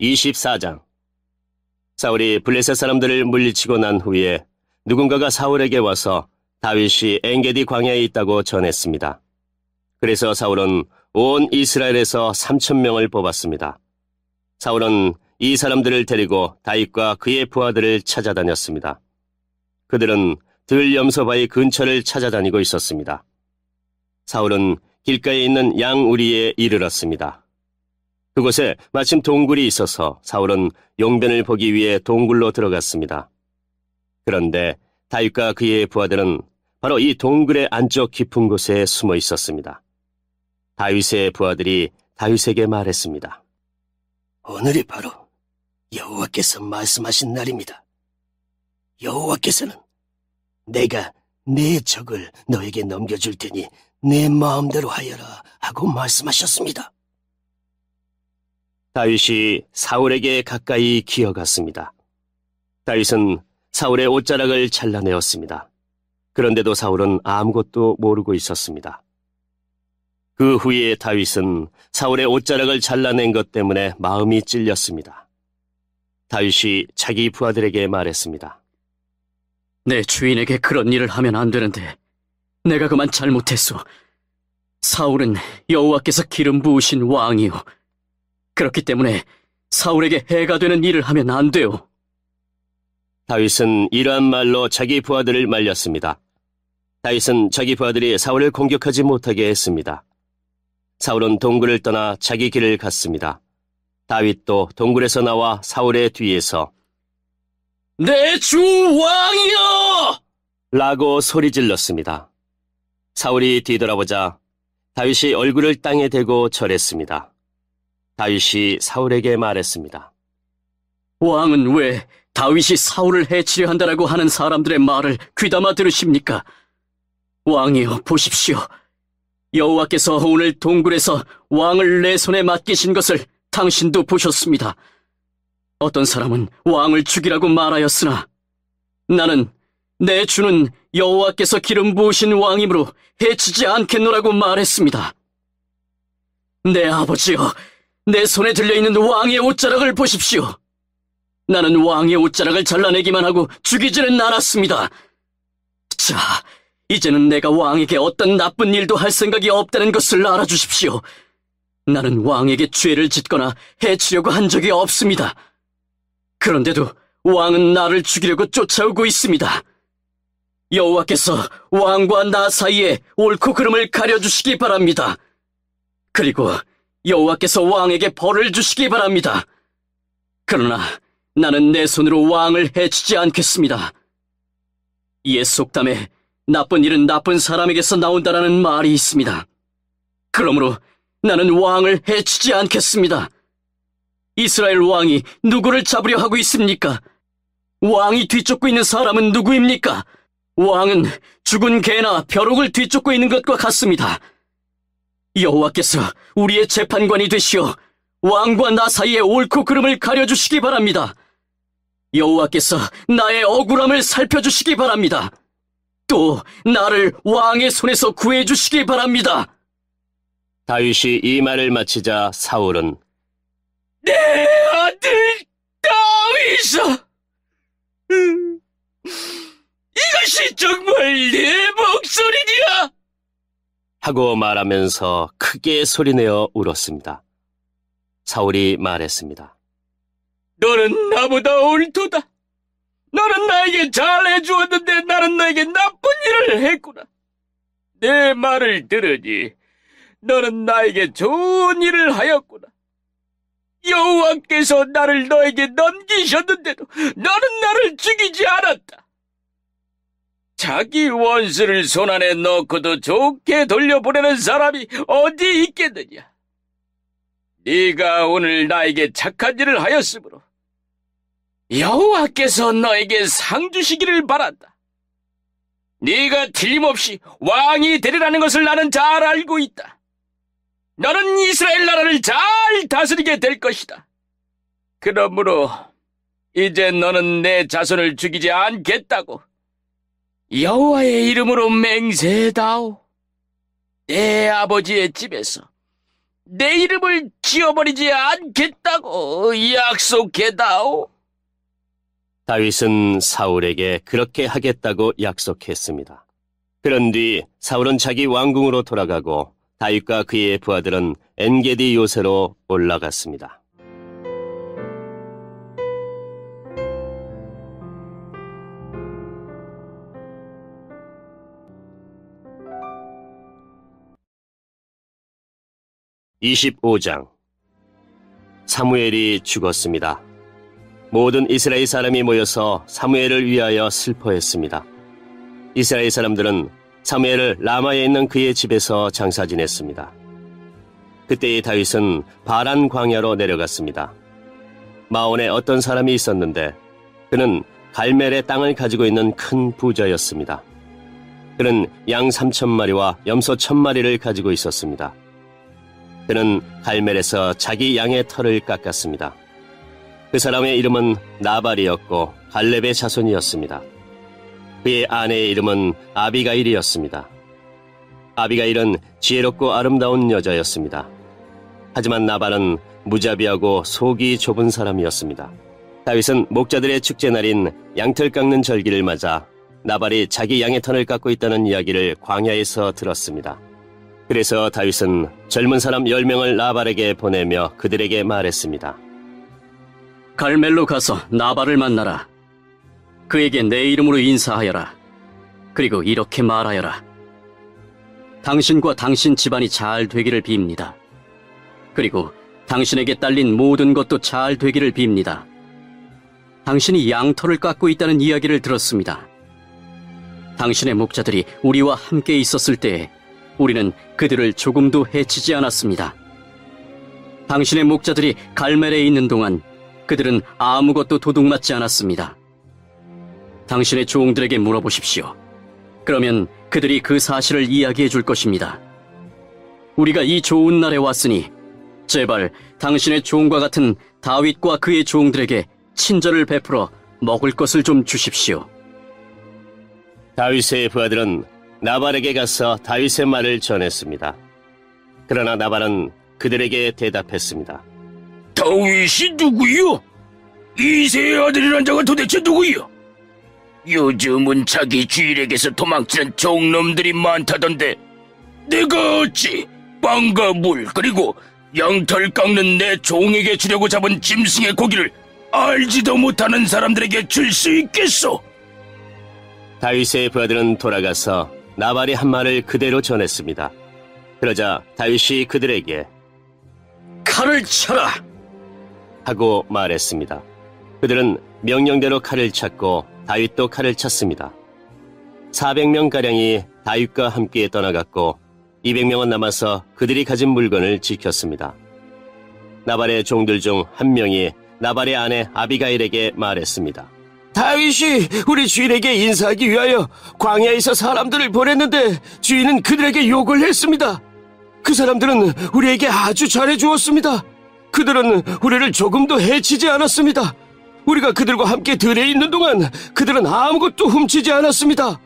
24장. 사울이 블레셋 사람들을 물리치고 난 후에 누군가가 사울에게 와서 다윗이 엔게디 광야에 있다고 전했습니다. 그래서 사울은 온 이스라엘에서 3,000명을 뽑았습니다. 사울은 이 사람들을 데리고 다윗과 그의 부하들을 찾아다녔습니다. 그들은 들 염소바위 근처를 찾아다니고 있었습니다. 사울은 길가에 있는 양우리에 이르렀습니다. 그곳에 마침 동굴이 있어서 사울은 용변을 보기 위해 동굴로 들어갔습니다. 그런데 다윗과 그의 부하들은 바로 이 동굴의 안쪽 깊은 곳에 숨어 있었습니다. 다윗의 부하들이 다윗에게 말했습니다. 오늘이 바로 여호와께서 말씀하신 날입니다. 여호와께서는 내가 내 적을 너에게 넘겨줄 테니 내 마음대로 하여라 하고 말씀하셨습니다. 다윗이 사울에게 가까이 기어갔습니다. 다윗은 사울의 옷자락을 잘라내었습니다. 그런데도 사울은 아무것도 모르고 있었습니다. 그 후에 다윗은 사울의 옷자락을 잘라낸 것 때문에 마음이 찔렸습니다. 다윗이 자기 부하들에게 말했습니다. 내 주인에게 그런 일을 하면 안 되는데 내가 그만 잘못했소. 사울은 여호와께서 기름 부으신 왕이요. 그렇기 때문에 사울에게 해가 되는 일을 하면 안 돼요. 다윗은 이러한 말로 자기 부하들을 말렸습니다. 다윗은 자기 부하들이 사울을 공격하지 못하게 했습니다. 사울은 동굴을 떠나 자기 길을 갔습니다. 다윗도 동굴에서 나와 사울의 뒤에서 내 주 왕이여! 라고 소리질렀습니다. 사울이 뒤돌아보자 다윗이 얼굴을 땅에 대고 절했습니다. 다윗이 사울에게 말했습니다. 왕은 왜 다윗이 사울을 해치려 한다라고 하는 사람들의 말을 귀담아 들으십니까? 왕이여, 보십시오. 여호와께서 오늘 동굴에서 왕을 내 손에 맡기신 것을 당신도 보셨습니다. 어떤 사람은 왕을 죽이라고 말하였으나 나는 내 주는 여호와께서 기름 부으신 왕이므로 해치지 않겠노라고 말했습니다. 내 아버지여, 내 손에 들려있는 왕의 옷자락을 보십시오. 나는 왕의 옷자락을 잘라내기만 하고 죽이지는 않았습니다. 자, 이제는 내가 왕에게 어떤 나쁜 일도 할 생각이 없다는 것을 알아주십시오. 나는 왕에게 죄를 짓거나 해치려고 한 적이 없습니다. 그런데도 왕은 나를 죽이려고 쫓아오고 있습니다. 여호와께서 왕과 나 사이에 옳고 그름을 가려주시기 바랍니다. 그리고 여호와께서 왕에게 벌을 주시기 바랍니다. 그러나 나는 내 손으로 왕을 해치지 않겠습니다. 이에 속담에 나쁜 일은 나쁜 사람에게서 나온다라는 말이 있습니다. 그러므로 나는 왕을 해치지 않겠습니다. 이스라엘 왕이 누구를 잡으려 하고 있습니까? 왕이 뒤쫓고 있는 사람은 누구입니까? 왕은 죽은 개나 벼룩을 뒤쫓고 있는 것과 같습니다. 여호와께서 우리의 재판관이 되시어 왕과 나 사이에 옳고 그름을 가려주시기 바랍니다. 여호와께서 나의 억울함을 살펴주시기 바랍니다. 또 나를 왕의 손에서 구해주시기 바랍니다. 다윗이 이 말을 마치자 사울은 내 아들 다윗아, 이것이 정말 내 목소리냐? 하고 말하면서 크게 소리내어 울었습니다. 사울이 말했습니다. 너는 나보다 옳도다. 너는 나에게 잘해주었는데 나는 너에게 나쁜 일을 했구나. 내 말을 들으니 너는 나에게 좋은 일을 하였구나. 여호와께서 나를 너에게 넘기셨는데도 너는 나를 죽이지 않았다. 자기 원수를 손안에 넣고도 좋게 돌려보내는 사람이 어디 있겠느냐. 네가 오늘 나에게 착한 일을 하였으므로 여호와께서 너에게 상 주시기를 바란다. 네가 틀림없이 왕이 되리라는 것을 나는 잘 알고 있다. 너는 이스라엘 나라를 잘 다스리게 될 것이다. 그러므로 이제 너는 내 자손을 죽이지 않겠다고 여호와의 이름으로 맹세다오. 내 아버지의 집에서 내 이름을 지어버리지 않겠다고 약속해다오. 다윗은 사울에게 그렇게 하겠다고 약속했습니다. 그런 뒤 사울은 자기 왕궁으로 돌아가고 다윗과 그의 부하들은 엔게디 요새로 올라갔습니다. (25장) 사무엘이 죽었습니다. 모든 이스라엘 사람이 모여서 사무엘을 위하여 슬퍼했습니다. 이스라엘 사람들은 사무엘을 라마에 있는 그의 집에서 장사 지냈습니다. 그때의 다윗은 바란 광야로 내려갔습니다. 마온에 어떤 사람이 있었는데 그는 갈멜의 땅을 가지고 있는 큰 부자였습니다. 그는 양 3,000마리와 염소 1,000마리를 가지고 있었습니다. 그는 갈멜에서 자기 양의 털을 깎았습니다. 그 사람의 이름은 나발이었고 갈렙의 자손이었습니다. 그의 아내의 이름은 아비가일이었습니다. 아비가일은 지혜롭고 아름다운 여자였습니다. 하지만 나발은 무자비하고 속이 좁은 사람이었습니다. 다윗은 목자들의 축제날인 양털 깎는 절기를 맞아 나발이 자기 양의 털을 깎고 있다는 이야기를 광야에서 들었습니다. 그래서 다윗은 젊은 사람 10명을 나발에게 보내며 그들에게 말했습니다. 갈멜로 가서 나발을 만나라. 그에게 내 이름으로 인사하여라. 그리고 이렇게 말하여라. 당신과 당신 집안이 잘 되기를 빕니다. 그리고 당신에게 딸린 모든 것도 잘 되기를 빕니다. 당신이 양털을 깎고 있다는 이야기를 들었습니다. 당신의 목자들이 우리와 함께 있었을 때에 우리는 그들을 조금도 해치지 않았습니다. 당신의 목자들이 갈멜에 있는 동안 그들은 아무것도 도둑맞지 않았습니다. 당신의 종들에게 물어보십시오. 그러면 그들이 그 사실을 이야기해 줄 것입니다. 우리가 이 좋은 날에 왔으니 제발 당신의 종과 같은 다윗과 그의 종들에게 친절을 베풀어 먹을 것을 좀 주십시오. 다윗의 부하들은 나발에게 가서 다윗의 말을 전했습니다. 그러나 나발은 그들에게 대답했습니다. 다윗이 누구요? 이새의 아들이란 자가 도대체 누구요? 요즘은 자기 주일에게서 도망치는 종놈들이 많다던데 내가 어찌 빵과 물 그리고 양털 깎는 내 종에게 주려고 잡은 짐승의 고기를 알지도 못하는 사람들에게 줄 수 있겠소? 다윗의 부하들은 돌아가서 나발이 한 말을 그대로 전했습니다. 그러자 다윗이 그들에게 칼을 쳐라! 하고 말했습니다. 그들은 명령대로 칼을 찼고 다윗도 칼을 찼습니다. 400명가량이 다윗과 함께 떠나갔고 200명은 남아서 그들이 가진 물건을 지켰습니다. 나발의 종들 중 한 명이 나발의 아내 아비가일에게 말했습니다. 다윗이 우리 주인에게 인사하기 위하여 광야에서 사람들을 보냈는데 주인은 그들에게 욕을 했습니다. 그 사람들은 우리에게 아주 잘해주었습니다. 그들은 우리를 조금도 해치지 않았습니다. 우리가 그들과 함께 들에 있는 동안 그들은 아무것도 훔치지 않았습니다.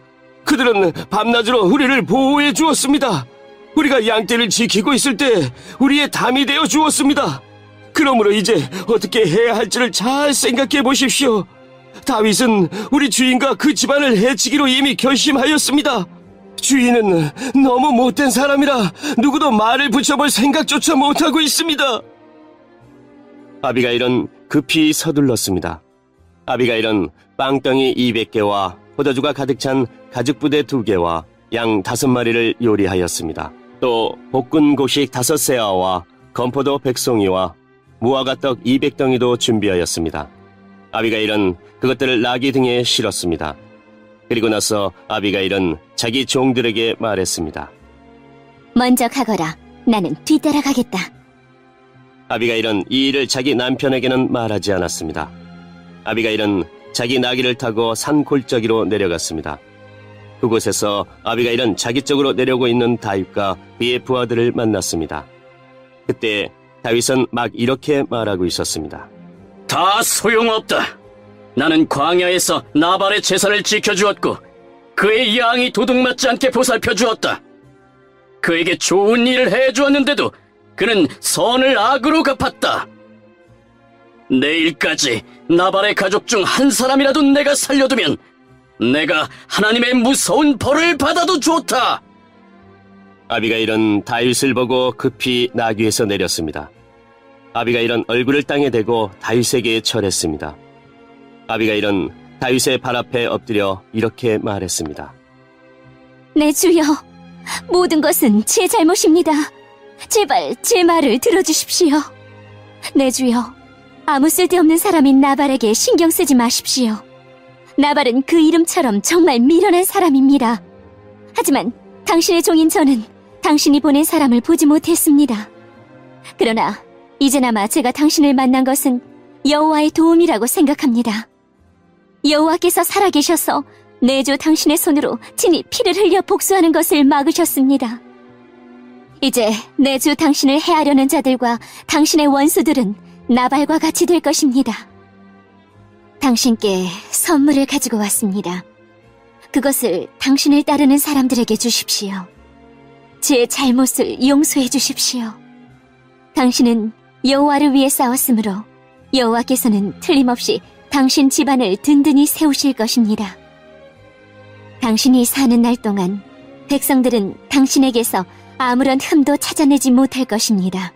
그들은 밤낮으로 우리를 보호해 주었습니다. 우리가 양떼를 지키고 있을 때 우리의 담이 되어 주었습니다. 그러므로 이제 어떻게 해야 할지를 잘 생각해 보십시오. 다윗은 우리 주인과 그 집안을 해치기로 이미 결심하였습니다. 주인은 너무 못된 사람이라 누구도 말을 붙여볼 생각조차 못하고 있습니다. 아비가일은 급히 서둘렀습니다. 아비가일은 빵덩이 200개와 포도주가 가득 찬 가죽부대 2개와 양 5마리를 요리하였습니다. 또 볶은 곡식 5세아와 건포도 100송이와 무화과떡 200덩이도 준비하였습니다. 아비가일은 그것들을 나귀 등에 실었습니다. 그리고 나서 아비가일은 자기 종들에게 말했습니다. 먼저 가거라. 나는 뒤따라 가겠다. 아비가일은 이 일을 자기 남편에게는 말하지 않았습니다. 아비가일은 자기 나귀를 타고 산 골짜기로 내려갔습니다. 그곳에서 아비가일은 자기 쪽으로 내려오고 있는 다윗과 그의 부하들을 만났습니다. 그때 다윗은 막 이렇게 말하고 있었습니다. 다 소용없다. 나는 광야에서 나발의 재산을 지켜주었고 그의 양이 도둑맞지 않게 보살펴주었다. 그에게 좋은 일을 해주었는데도 그는 선을 악으로 갚았다. 내일까지 나발의 가족 중 한 사람이라도 내가 살려두면 내가 하나님의 무서운 벌을 받아도 좋다. 아비가일은 다윗을 보고 급히 나귀에서 내렸습니다. 아비가일은 얼굴을 땅에 대고 다윗에게 절했습니다. 아비가일은 다윗의 발 앞에 엎드려 이렇게 말했습니다. 내 주여, 모든 것은 제 잘못입니다. 제발 제 말을 들어주십시오. 내 주여, 아무 쓸데없는 사람인 나발에게 신경 쓰지 마십시오. 나발은 그 이름처럼 정말 미련한 사람입니다. 하지만 당신의 종인 저는 당신이 보낸 사람을 보지 못했습니다. 그러나 이제나마 제가 당신을 만난 것은 여호와의 도움이라고 생각합니다. 여호와께서 살아계셔서 내주 당신의 손으로 친히 피를 흘려 복수하는 것을 막으셨습니다. 이제 내주 당신을 해하려는 자들과 당신의 원수들은 나발과 같이 될 것입니다. 당신께 선물을 가지고 왔습니다. 그것을 당신을 따르는 사람들에게 주십시오. 제 잘못을 용서해 주십시오. 당신은 여호와를 위해 싸웠으므로 여호와께서는 틀림없이 당신 집안을 든든히 세우실 것입니다. 당신이 사는 날 동안 백성들은 당신에게서 아무런 흠도 찾아내지 못할 것입니다.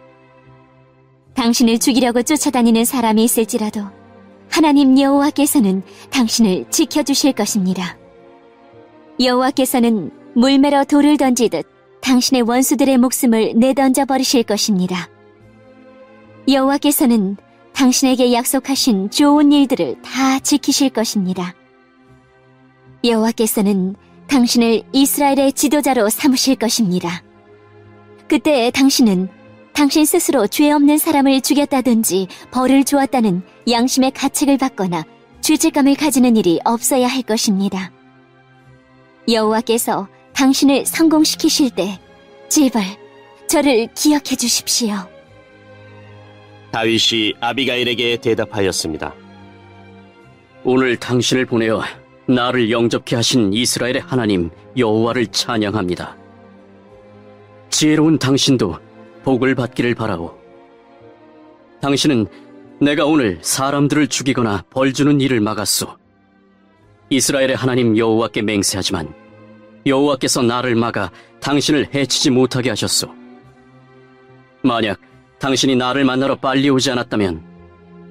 당신을 죽이려고 쫓아다니는 사람이 있을지라도 하나님 여호와께서는 당신을 지켜주실 것입니다. 여호와께서는 물매러 돌을 던지듯 당신의 원수들의 목숨을 내던져 버리실 것입니다. 여호와께서는 당신에게 약속하신 좋은 일들을 다 지키실 것입니다. 여호와께서는 당신을 이스라엘의 지도자로 삼으실 것입니다. 그때 당신은 당신 스스로 죄 없는 사람을 죽였다든지 벌을 주었다는 양심의 가책을 받거나 죄책감을 가지는 일이 없어야 할 것입니다. 여호와께서 당신을 성공시키실 때 제발 저를 기억해 주십시오. 다윗이 아비가일에게 대답하였습니다. 오늘 당신을 보내어 나를 영접케 하신 이스라엘의 하나님 여호와를 찬양합니다. 지혜로운 당신도 복을 받기를 바라오. 당신은 내가 오늘 사람들을 죽이거나 벌 주는 일을 막았소. 이스라엘의 하나님 여호와께 맹세하지만 여호와께서 나를 막아 당신을 해치지 못하게 하셨소. 만약 당신이 나를 만나러 빨리 오지 않았다면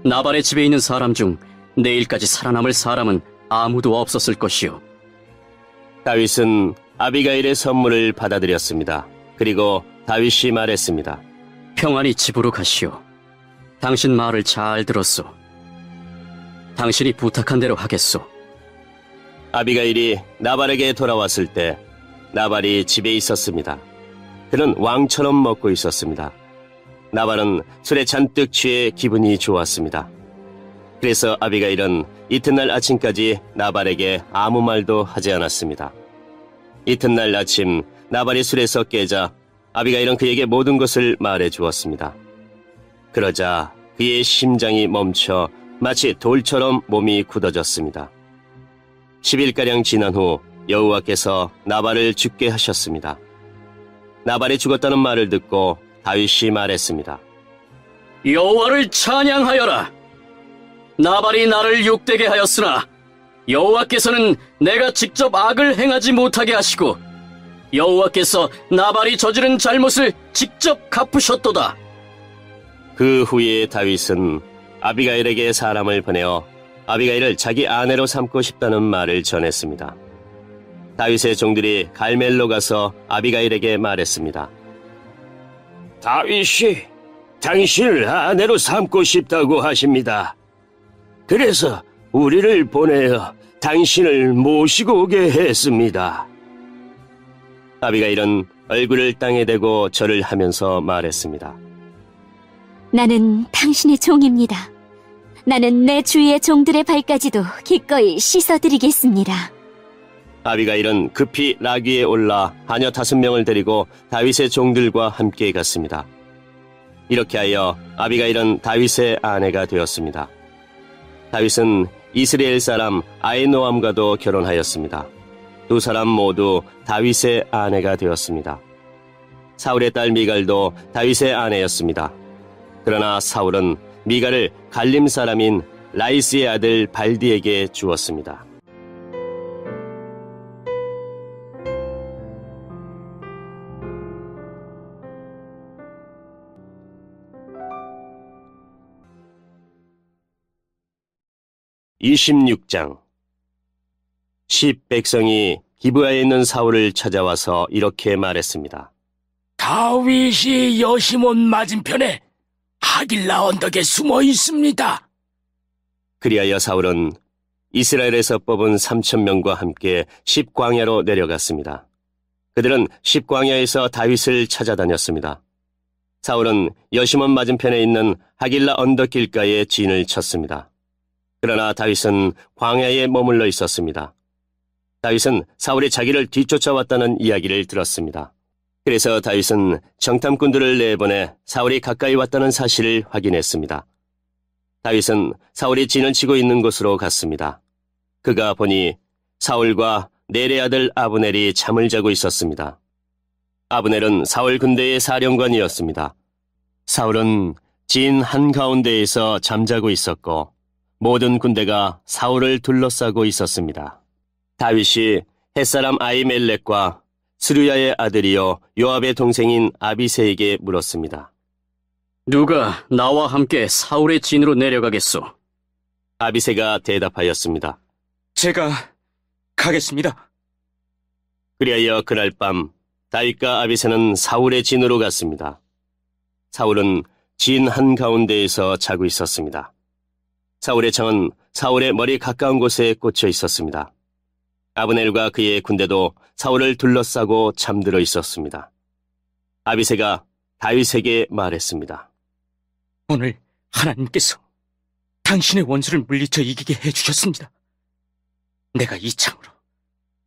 나발의 집에 있는 사람 중 내일까지 살아남을 사람은 아무도 없었을 것이오. 다윗은 아비가일의 선물을 받아들였습니다. 그리고 다윗이 말했습니다. 평안히 집으로 가시오. 당신 말을 잘 들었소. 당신이 부탁한 대로 하겠소. 아비가일이 나발에게 돌아왔을 때 나발이 집에 있었습니다. 그는 왕처럼 먹고 있었습니다. 나발은 술에 잔뜩 취해 기분이 좋았습니다. 그래서 아비가일은 이튿날 아침까지 나발에게 아무 말도 하지 않았습니다. 이튿날 아침 나발이 술에서 깨자 아비가일은 그에게 모든 것을 말해 주었습니다. 그러자 그의 심장이 멈춰 마치 돌처럼 몸이 굳어졌습니다. 10일가량 지난 후 여호와께서 나발을 죽게 하셨습니다. 나발이 죽었다는 말을 듣고 다윗이 말했습니다. 여호와를 찬양하여라. 나발이 나를 욕되게 하였으나 여호와께서는 내가 직접 악을 행하지 못하게 하시고 여호와께서 나발이 저지른 잘못을 직접 갚으셨도다. 그 후에 다윗은 아비가일에게 사람을 보내어 아비가일을 자기 아내로 삼고 싶다는 말을 전했습니다. 다윗의 종들이 갈멜로 가서 아비가일에게 말했습니다. 다윗이 당신을 아내로 삼고 싶다고 하십니다. 그래서 우리를 보내어 당신을 모시고 오게 했습니다. 아비가일은 얼굴을 땅에 대고 절을 하면서 말했습니다. 나는 당신의 종입니다. 나는 내 주위의 종들의 발까지도 기꺼이 씻어드리겠습니다. 아비가일은 급히 나귀에 올라 하녀 5명을 데리고 다윗의 종들과 함께 갔습니다. 이렇게 하여 아비가일은 다윗의 아내가 되었습니다. 다윗은 이스라엘 사람 아히노암과도 결혼하였습니다. 두 사람 모두 다윗의 아내가 되었습니다. 사울의 딸 미갈도 다윗의 아내였습니다. 그러나 사울은 미갈을 갈림 사람인 라이스의 아들 발디에게 주었습니다. (26장) 백성이 기브아에 있는 사울을 찾아와서 이렇게 말했습니다. 다윗이 여시몬 맞은편에 하길라 언덕에 숨어 있습니다. 그리하여 사울은 이스라엘에서 뽑은 3,000명과 함께 십광야로 내려갔습니다. 그들은 십광야에서 다윗을 찾아다녔습니다. 사울은 여시몬 맞은편에 있는 하길라 언덕 길가에 진을 쳤습니다. 그러나 다윗은 광야에 머물러 있었습니다. 다윗은 사울이 자기를 뒤쫓아왔다는 이야기를 들었습니다. 그래서 다윗은 정탐꾼들을 내보내 사울이 가까이 왔다는 사실을 확인했습니다. 다윗은 사울이 진을 치고 있는 곳으로 갔습니다. 그가 보니 사울과 넬의 아들 아브넬이 잠을 자고 있었습니다. 아브넬은 사울 군대의 사령관이었습니다. 사울은 진 한가운데에서 잠자고 있었고 모든 군대가 사울을 둘러싸고 있었습니다. 다윗이 햇사람 아히멜렉과 스루야의 아들이요 요압의 동생인 아비새에게 물었습니다. 누가 나와 함께 사울의 진으로 내려가겠소? 아비새가 대답하였습니다. 제가 가겠습니다. 그리하여 그날 밤 다윗과 아비새는 사울의 진으로 갔습니다. 사울은 진 한가운데에서 자고 있었습니다. 사울의 창은 사울의 머리 가까운 곳에 꽂혀 있었습니다. 아브넬과 그의 군대도 사울을 둘러싸고 잠들어 있었습니다. 아비새가 다윗에게 말했습니다. 오늘 하나님께서 당신의 원수를 물리쳐 이기게 해주셨습니다. 내가 이 창으로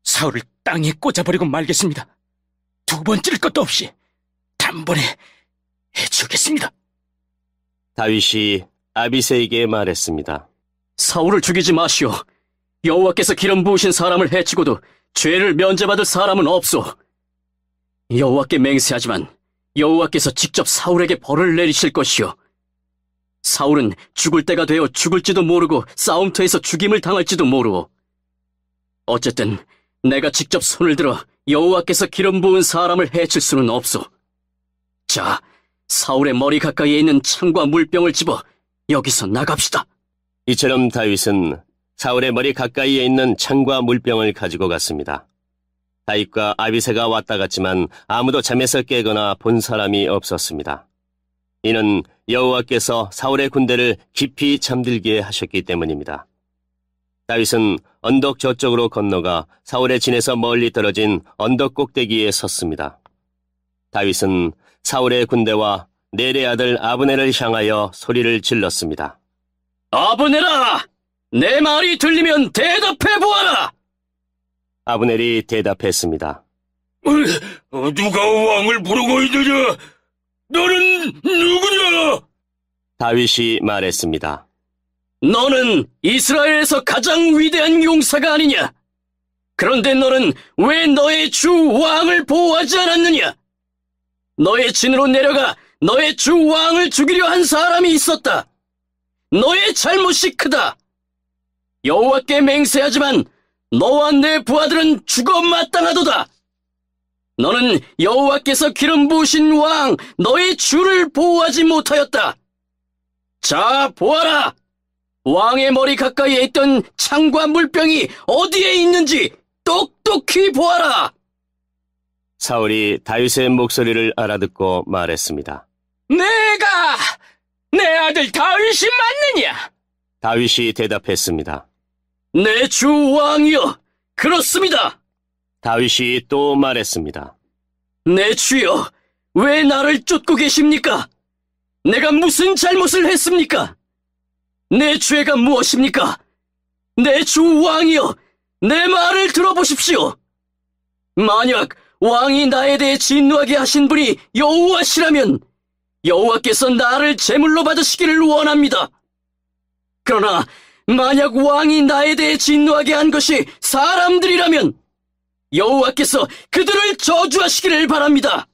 사울을 땅에 꽂아버리고 말겠습니다. 두 번 찌를 것도 없이 단번에 해치우겠습니다. 다윗이 아비새에게 말했습니다. 사울을 죽이지 마시오. 여호와께서 기름 부으신 사람을 해치고도 죄를 면제받을 사람은 없소. 여호와께 맹세하지만 여호와께서 직접 사울에게 벌을 내리실 것이오. 사울은 죽을 때가 되어 죽을지도 모르고 싸움터에서 죽임을 당할지도 모르오. 어쨌든 내가 직접 손을 들어 여호와께서 기름 부은 사람을 해칠 수는 없소. 자, 사울의 머리 가까이에 있는 창과 물병을 집어 여기서 나갑시다. 이처럼 다윗은 사울의 머리 가까이에 있는 창과 물병을 가지고 갔습니다. 다윗과 아비새가 왔다 갔지만 아무도 잠에서 깨거나 본 사람이 없었습니다. 이는 여호와께서 사울의 군대를 깊이 잠들게 하셨기 때문입니다. 다윗은 언덕 저쪽으로 건너가 사울의 진에서 멀리 떨어진 언덕 꼭대기에 섰습니다. 다윗은 사울의 군대와 넬의 아들 아브넬을 향하여 소리를 질렀습니다. 아브넬아! 내 말이 들리면 대답해보아라! 아브넬이 대답했습니다. 누가 왕을 부르고 있느냐? 너는 누구냐? 다윗이 말했습니다. 너는 이스라엘에서 가장 위대한 용사가 아니냐? 그런데 너는 왜 너의 주 왕을 보호하지 않았느냐? 너의 진으로 내려가 너의 주 왕을 죽이려 한 사람이 있었다. 너의 잘못이 크다. 여호와께 맹세하지만 너와 내 부하들은 죽어 마땅하도다. 너는 여호와께서 기름 부으신 왕 너의 주를 보호하지 못하였다. 자, 보아라. 왕의 머리 가까이에 있던 창과 물병이 어디에 있는지 똑똑히 보아라. 사울이 다윗의 목소리를 알아듣고 말했습니다. 내가 내 아들 다윗이 맞느냐? 다윗이 대답했습니다. 내 주 왕이여, 그렇습니다. 다윗이 또 말했습니다. 내 주여, 왜 나를 쫓고 계십니까? 내가 무슨 잘못을 했습니까? 내 죄가 무엇입니까? 내 주 왕이여, 내 말을 들어보십시오. 만약 왕이 나에 대해 진노하게 하신 분이 여호와시라면 여호와께서 나를 제물로 받으시기를 원합니다. 그러나 만약 왕이 나에 대해 진노하게 한 것이 사람들이라면 여호와께서 그들을 저주하시기를 바랍니다.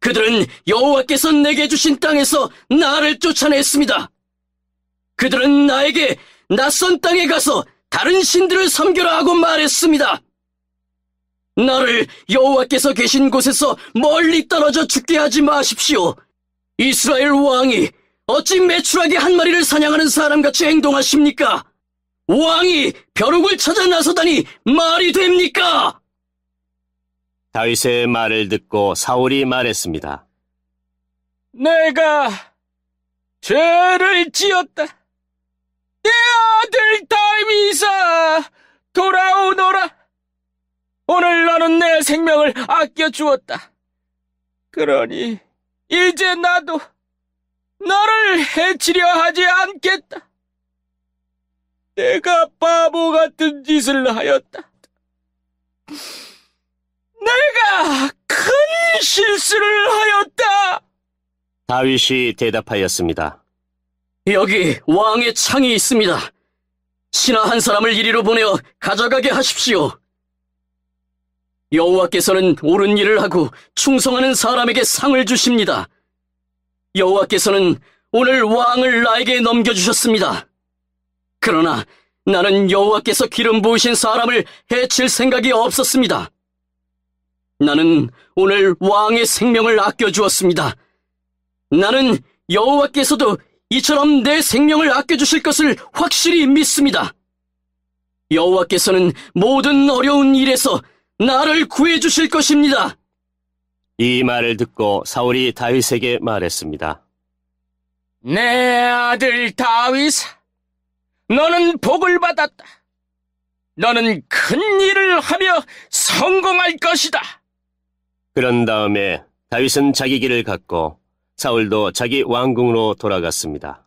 그들은 여호와께서 내게 주신 땅에서 나를 쫓아냈습니다. 그들은 나에게 낯선 땅에 가서 다른 신들을 섬겨라 하고 말했습니다. 나를 여호와께서 계신 곳에서 멀리 떨어져 죽게 하지 마십시오. 이스라엘 왕이 어찌 매출하게 한 마리를 사냥하는 사람같이 행동하십니까? 왕이 벼룩을 찾아 나서다니 말이 됩니까? 다윗의 말을 듣고 사울이 말했습니다. 내가 죄를 지었다. 내 아들 다윗아, 돌아오너라. 오늘 너는 내 생명을 아껴주었다. 그러니 이제 나도 너를 해치려 하지 않겠다. 내가 바보 같은 짓을 하였다. 내가 큰 실수를 하였다. 다윗이 대답하였습니다. 여기 왕의 창이 있습니다. 신하 한 사람을 이리로 보내어 가져가게 하십시오. 여호와께서는 옳은 일을 하고 충성하는 사람에게 상을 주십니다. 여호와께서는 오늘 왕을 나에게 넘겨주셨습니다. 그러나 나는 여호와께서 기름 부으신 사람을 해칠 생각이 없었습니다. 나는 오늘 왕의 생명을 아껴주었습니다. 나는 여호와께서도 이처럼 내 생명을 아껴주실 것을 확실히 믿습니다. 여호와께서는 모든 어려운 일에서 나를 구해주실 것입니다. 이 말을 듣고 사울이 다윗에게 말했습니다. 내 아들 다윗아, 너는 복을 받았다. 너는 큰 일을 하며 성공할 것이다. 그런 다음에 다윗은 자기 길을 갔고 사울도 자기 왕궁으로 돌아갔습니다.